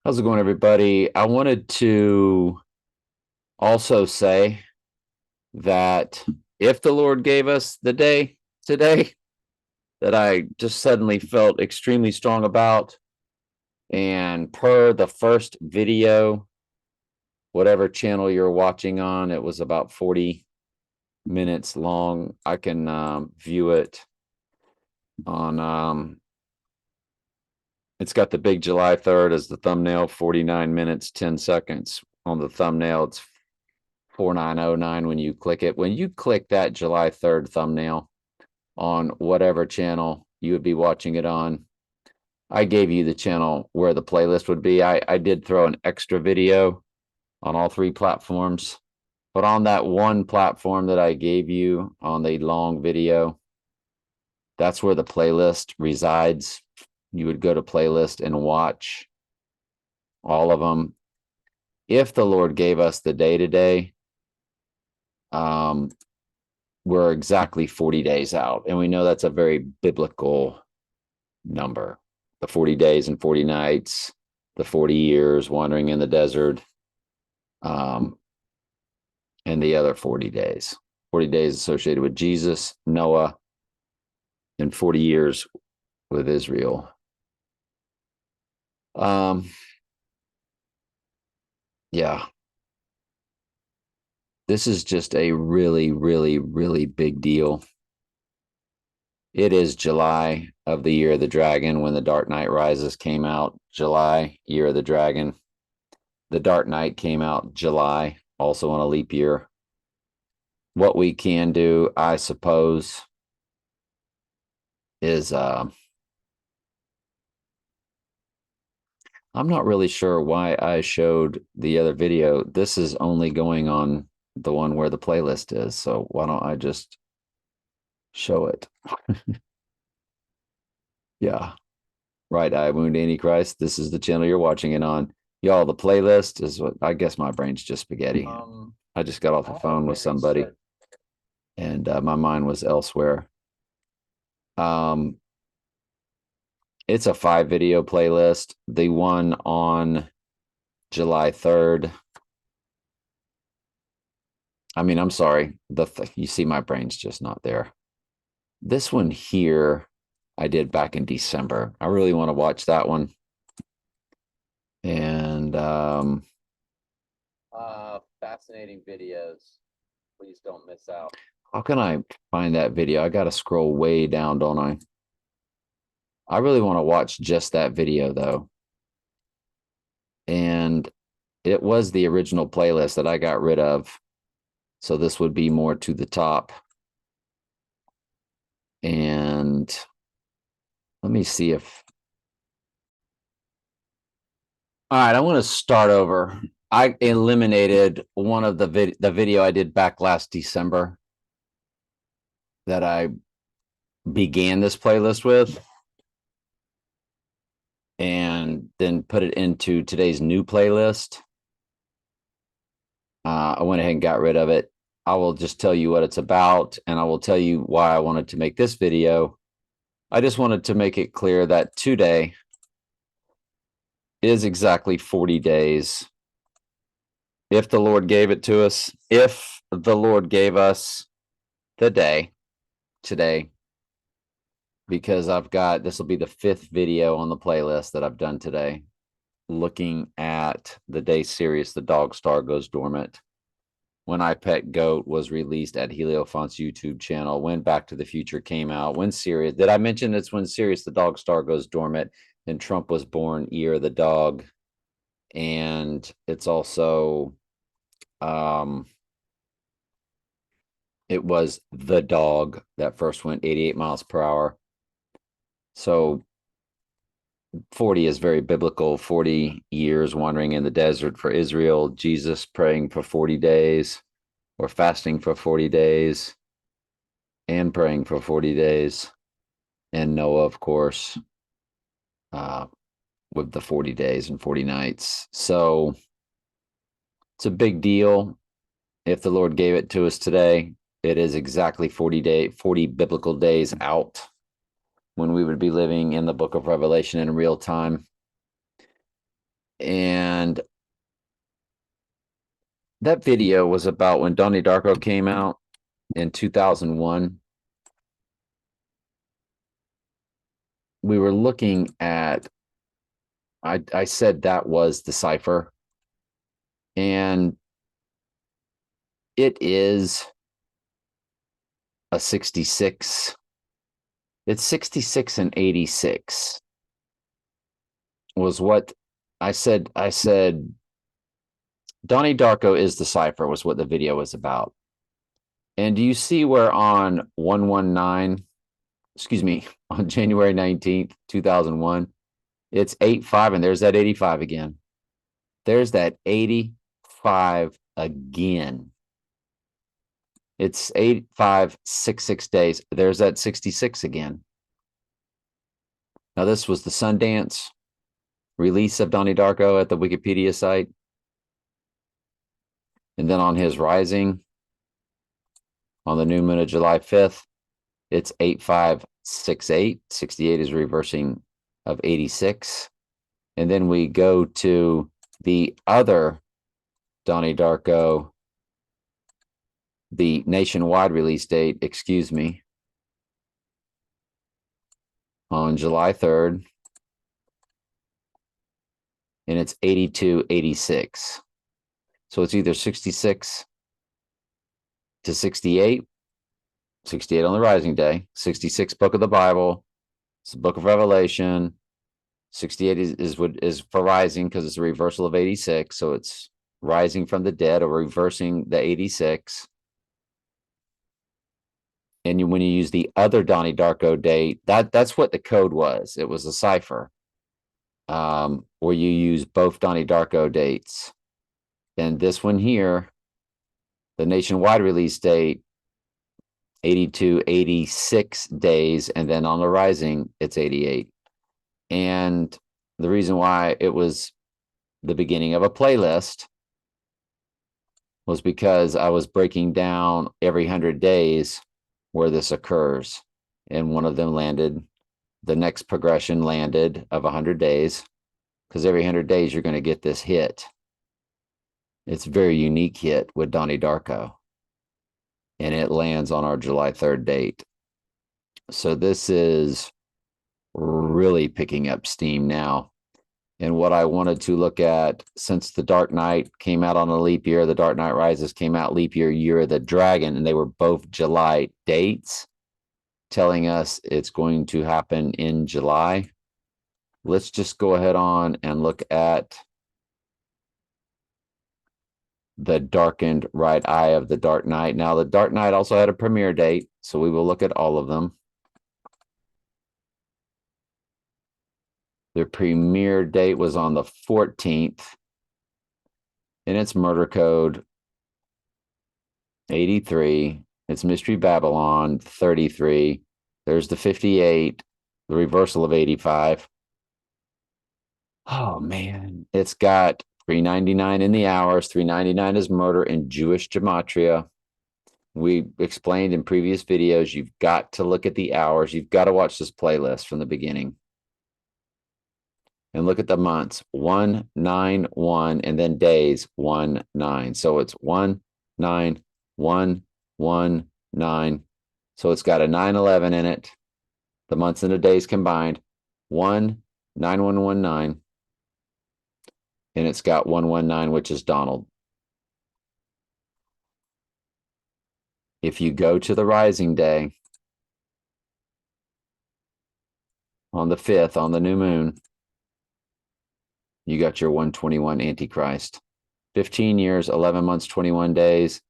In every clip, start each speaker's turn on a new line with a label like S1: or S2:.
S1: How's it going, everybody? I wanted to also say that if the Lord gave us the day today, that I just suddenly felt extremely strong about, and per the first video, whatever channel you're watching on, it was about 40 minutes long. I can view it on, it's got the big July 3rd as the thumbnail, 49 minutes, 10 seconds. On the thumbnail, it's 4909 when you click it. When you click that July 3rd thumbnail on whatever channel you would be watching it on, I gave you the channel where the playlist would be. I did throw an extra video on all three platforms, but on that one platform that I gave you on the long video, that's where the playlist resides. You would go to playlist and watch all of them. If the Lord gave us the day today, we're exactly 40 days out. And we know that's a very biblical number. The 40 days and 40 nights, the 40 years wandering in the desert, and the other 40 days. 40 days associated with Jesus, Noah, and 40 years with Israel. Yeah. This is just a really, really, really big deal. It is July of the Year of the Dragon when The Dark Knight Rises came out. July, Year of the Dragon. The Dark Knight came out July, also on a leap year. What we can do, I suppose, is I'm not really sure why I showed the other video. This is only going on the one where the playlist is. So why don't I just show it? Yeah. Right Eye Wound Antichrist. This is the channel you're watching it on. Y'all, the playlist is what I guess my brain's just spaghetti. I just got off the phone with somebody and my mind was elsewhere. It's a 5-video playlist. The one on July 3rd. I mean, I'm sorry. You see, my brain's just not there. This one here, I did back in December. I really want to watch that one. And fascinating videos. Please don't miss out. How can I find that video? I got to scroll way down, don't I? I really want to watch just that video, though. And it was the original playlist that I got rid of. So this would be more to the top. And let me see if... All right, I want to start over. I eliminated one of the video I did back last December that I began this playlist with, and then put it into today's new playlist. I went ahead and got rid of it. I will just tell you what it's about, and I will tell you why I wanted to make this video. I just wanted to make it clear that today is exactly 40 days. If the Lord gave it to us, if the Lord gave us the day today, because this will be the 5th video on the playlist that I've done today, looking at the day Sirius the Dog Star Goes Dormant, when I Pet Goat was released at Heliofont's YouTube channel, when Back to the Future came out, when Sirius, did I mention it's when Sirius the Dog Star Goes Dormant, and Trump was born, Year of the Dog, and it's also, it was the dog that first went 88 miles per hour. So 40 is very biblical. 40 years wandering in the desert for Israel, Jesus praying for 40 days or fasting for 40 days and praying for 40 days. And Noah, of course, with the 40 days and 40 nights. So it's a big deal. If the Lord gave it to us today, it is exactly 40 biblical days out when we would be living in the book of Revelation in real time. And that video was about when Donnie Darko came out in 2001. We were looking at, I said that was the cipher. And it is a 66. It's 66 and 86 was what I said. I said Donnie Darko is the cipher was what the video was about. And do you see where on 119, excuse me, on January 19th, 2001, it's 85, and there's that 85 again. There's that 85 again. It's 8566 days. There's that 66 again. Now, this was the Sundance release of Donnie Darko at the Wikipedia site. And then on his rising, on the new moon of July 5th, it's 8568. 68 is reversing of 86. And then we go to the other Donnie Darko, the nationwide release date, excuse me, on July 3rd. And it's 8286. So it's either 66 to 68, 68 on the rising day, 66 book of the Bible, it's the book of Revelation. 68 is for rising because it's a reversal of 86. So it's rising from the dead or reversing the 86. And when you use the other Donnie Darko date, that's what the code was. It was a cipher where you use both Donnie Darko dates. And this one here, the nationwide release date, 82, 86 days. And then on the rising, it's 88. And the reason why it was the beginning of a playlist was because I was breaking down every 100 days where this occurs. And one of them landed, the next progression landed of 100 days, because every 100 days you're going to get this hit. It's a very unique hit with Donnie Darko. And it lands on our July 3rd date. So this is really picking up steam now. And what I wanted to look at, since The Dark Knight came out on a leap year, The Dark Knight Rises came out leap year, Year of the Dragon, and they were both July dates, telling us it's going to happen in July. Let's just go ahead on and look at the darkened right eye of The Dark Knight. Now, The Dark Knight also had a premiere date, so we will look at all of them. The premiere date was on the 14th, and it's Murder Code 83. It's Mystery Babylon 33. There's the 58, the reversal of 85. Oh, man. It's got 399 in the hours. 399 is murder in Jewish gematria. We explained in previous videos, you've got to look at the hours. You've got to watch this playlist from the beginning. And look at the months, 1, 9, 1, and then days, 1, 9. So it's 1, 9, 1, 1, 9. So it's got a 9/11 in it. The months and the days combined, 1, 9, 1, 1, 9. And it's got 119, which is Donald. If you go to the rising day on the 5th, on the new moon, you got your 121 Antichrist. 15 years, 11 months, 21 days.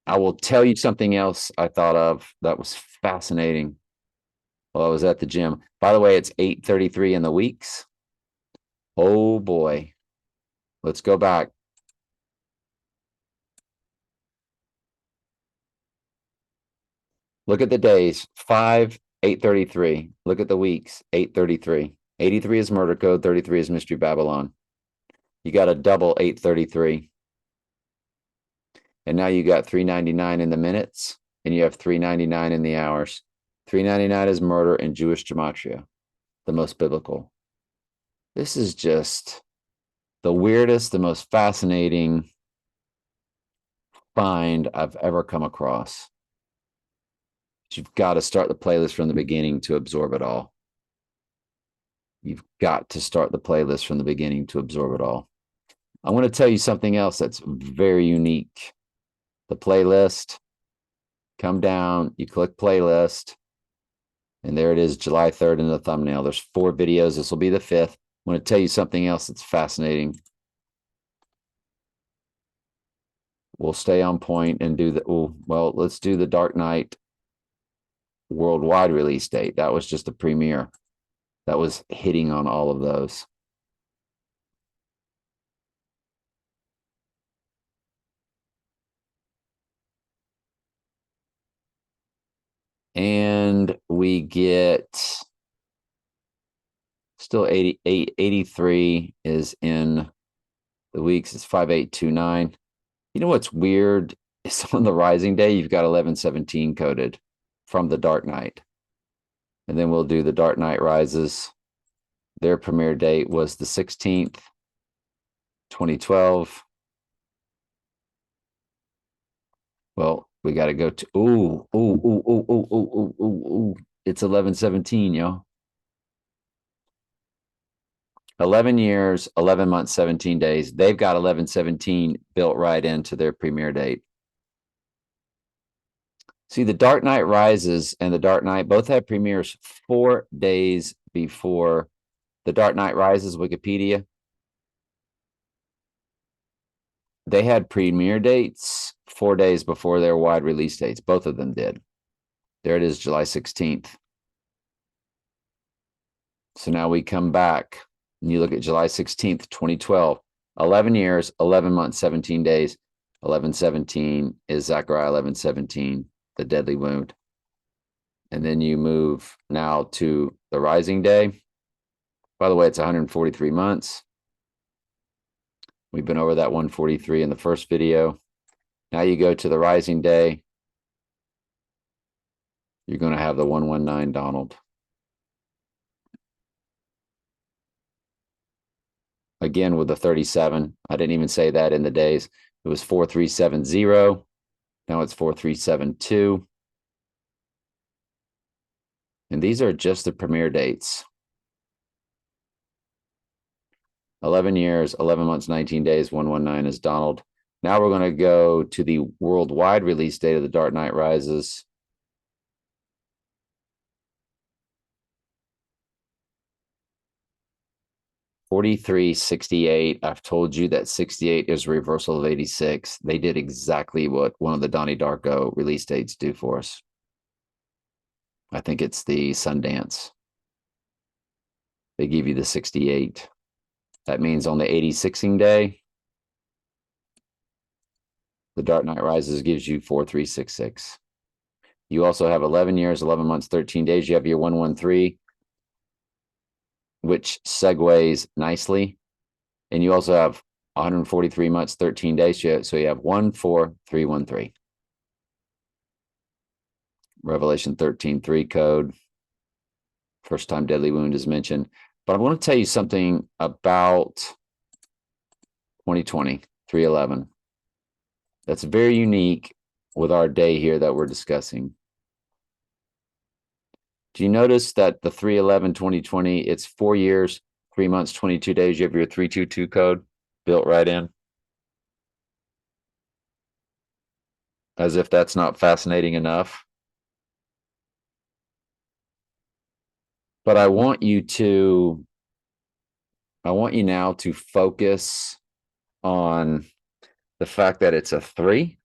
S1: I will tell you something else I thought of that was fascinating while I was at the gym. By the way, it's 8:33 in the weeks. Oh boy. Let's go back. Look at the days. 5, 8:33. Look at the weeks. 8:33. 83 is Murder Code. 33 is Mystery Babylon. You got a double 8:33. And now you got 399 in the minutes, and you have 399 in the hours. 399 is murder in Jewish gematria, the most biblical. This is just the weirdest, the most fascinating find I've ever come across. You've got to start the playlist from the beginning to absorb it all. You've got to start the playlist from the beginning to absorb it all. I want to tell you something else that's very unique. The playlist, come down, you click playlist, and there it is, July 3rd in the thumbnail. There's 4 videos. This will be the 5th. I want to tell you something else that's fascinating. We'll stay on point and do the, well, let's do the Dark Knight worldwide release date. That was just a premiere. That was hitting on all of those. And we get still 83 is in the weeks. It's 5829. You know what's weird? It's on the Rising Day. You've got 1117 coded from the Dark Knight. And then we'll do the Dark Knight Rises. Their premiere date was the 16th, 2012. Well, we got to go to, it's 1117, yo. 11 years, 11 months, 17 days. They've got 1117 built right into their premiere date. See, the Dark Knight Rises and the Dark Knight both have premieres 4 days before the Dark Knight Rises Wikipedia. They had premiere dates 4 days before their wide release dates. Both of them did. There it is, July 16th. So now we come back and you look at July 16th, 2012. 11 years, 11 months, 17 days. 1117 is Zechariah 1117, the deadly wound. And then you move now to the Rising Day. By the way, it's 143 months. We've been over that 143 in the first video. Now you go to the Rising Day. You're going to have the 119 Donald. Again with the 37. I didn't even say that in the days. It was 4370. Now it's 4372. And these are just the premiere dates. 11 years, 11 months, 19 days, 119 is Donald. Now we're going to go to the worldwide release date of the Dark Knight Rises. $43.68. I've told you that 68 is a reversal of 86. They did exactly what one of the Donnie Darko release dates do for us. I think it's the Sundance. They give you the 68. That means on the 86ing day, the Dark Knight Rises gives you 4366. You also have 11 years, 11 months, 13 days. You have your 113, which segues nicely. And you also have 143 months, 13 days. So you have 14313. Revelation 13:3 code. First time deadly wound is mentioned. But I want to tell you something about 2020, 311. That's very unique with our day here that we're discussing. Do you notice that the 311 2020, it's 4 years, 3 months, 22 days. You have your 322 code built right in. As if that's not fascinating enough. But I want you now to focus on the fact that it's a 3.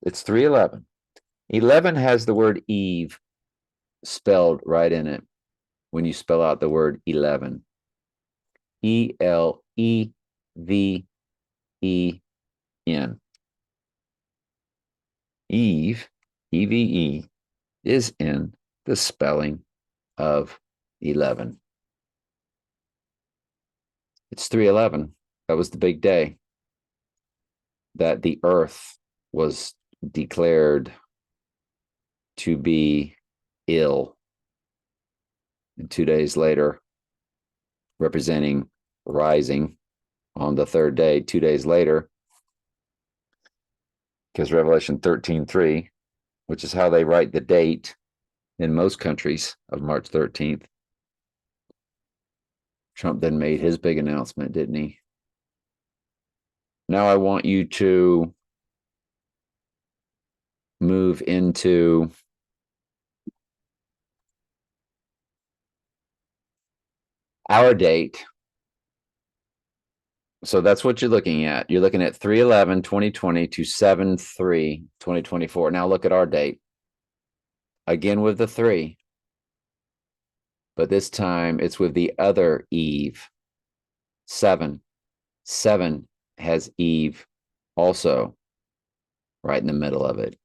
S1: It's 311. 11 has the word Eve spelled right in it when you spell out the word 11. E-L-E-V-E-N. Eve, E-V-E, is in the spelling of 11. It's 311. That was the big day that the earth was declared to be ill. And 2 days later, representing rising, on the third day, 2 days later, because Revelation 13:3, which is how they write the date in most countries of March 13th. Trump then made his big announcement, didn't he? Now I want you to move into our date. So that's what you're looking at. You're looking at 3/11/2020 to 7/3/2024. Now look at our date. Again with the 3. But this time it's with the other Eve. 7. 7 has Eve also right in the middle of it.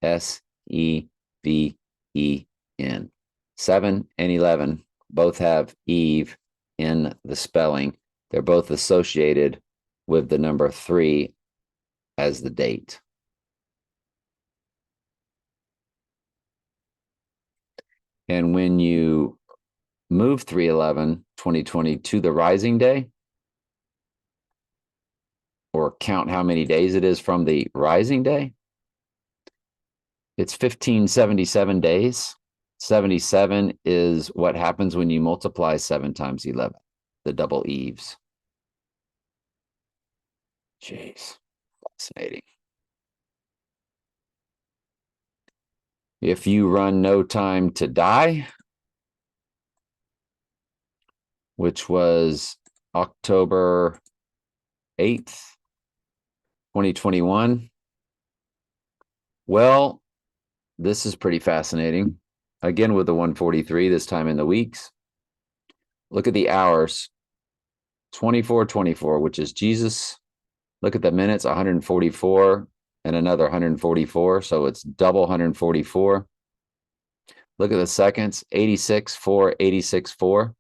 S1: SEVEN. 7 and 11 both have Eve in the spelling. They're both associated with the number 3 as the date. And when you move 3/11/2020 to the rising day, or count how many days it is from the rising day, it's 1577 days. 77 is what happens when you multiply 7 times 11, the double Eves. Jeez, fascinating. If you run No Time to Die, which was October 8th, 2021, well, this is pretty fascinating. Again, with the 143, this time in the weeks. Look at the hours. 24/24, which is Jesus. Look at the minutes, 144 and another 144. So it's double 144. Look at the seconds, 86/4, 86/4.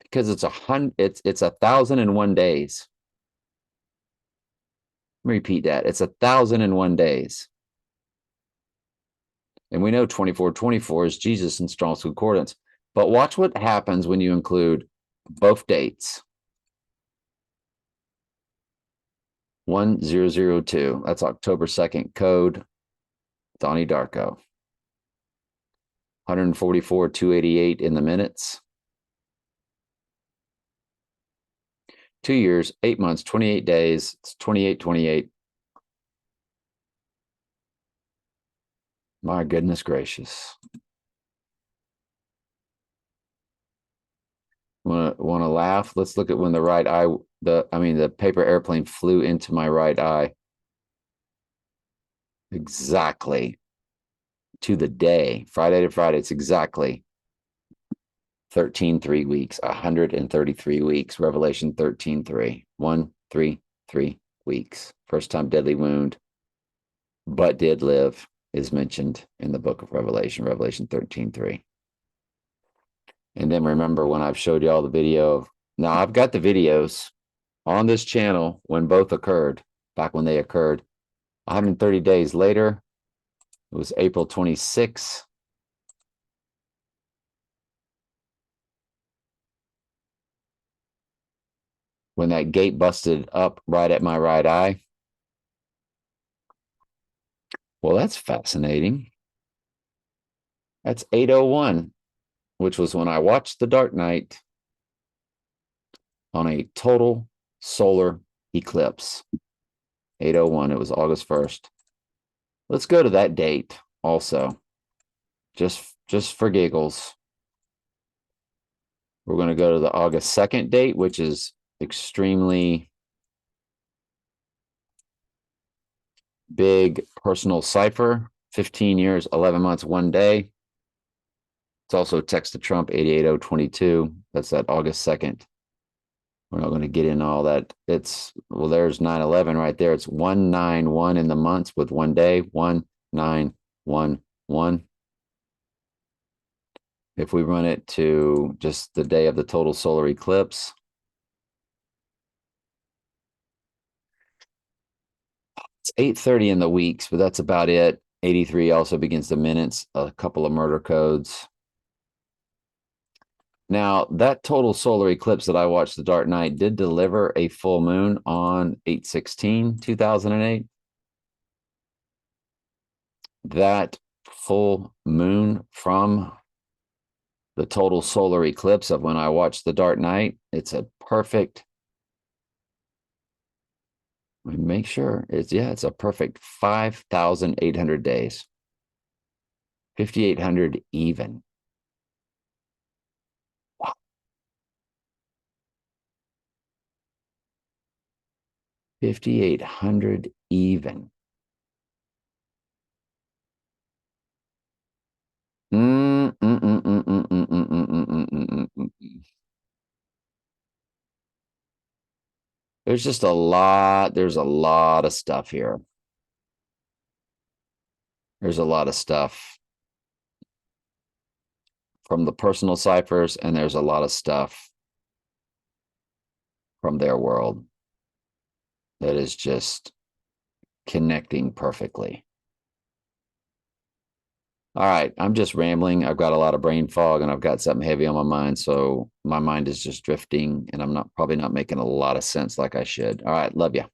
S1: Because it's 1,001 days. Let me repeat that. It's 1,001 days. And we know 24/24 is Jesus in Strong's Concordance. But watch what happens when you include both dates. 1002. That's October 2nd code. Donnie Darko. 144/288 in the minutes. 2 years, 8 months, 28 days. It's 28/28. My goodness gracious. Want to laugh? Let's look at when the right eye, the paper airplane flew into my right eye. Exactly. To the day, Friday to Friday, it's exactly 13 weeks, 133 weeks. Revelation 13:3, 133 weeks. First time deadly wound, but did live, is mentioned in the book of Revelation, Revelation 13:3. And then remember when I've showed you all the video of, now I've got the videos on this channel when both occurred, back when they occurred. 130 days later, it was April 26th. When that gate busted up right at my right eye. Well, that's fascinating. That's 8:01, which was when I watched The Dark Knight on a total solar eclipse. 8:01, it was August 1st. Let's go to that date also, just for giggles. We're going to go to the August 2nd date, which is extremely big personal cipher. 15 years, 11 months, 1 day. It's also text to Trump 88022. That's that August 2nd. We're not going to get into all that. Well, there's 9/11 right there. It's 191 in the months with 1 day. 1911. If we run it to just the day of the total solar eclipse, it's 8:30 in the weeks, but that's about it. 83 also begins the minutes, a couple of murder codes. Now, that total solar eclipse that I watched, The Dark Knight, did deliver a full moon on 8/16/2008. That full moon from the total solar eclipse of when I watched The Dark Knight, it's a perfect, let me make sure, it's a perfect 5,800 days. 5,800 even. 5,800 even. There's just there's a lot of stuff here. There's a lot of stuff from the personal ciphers, and there's a lot of stuff from their world that is just connecting perfectly. All right, I'm just rambling. I've got a lot of brain fog and I've got something heavy on my mind. So my mind is just drifting and I'm probably not making a lot of sense like I should. All right, love you.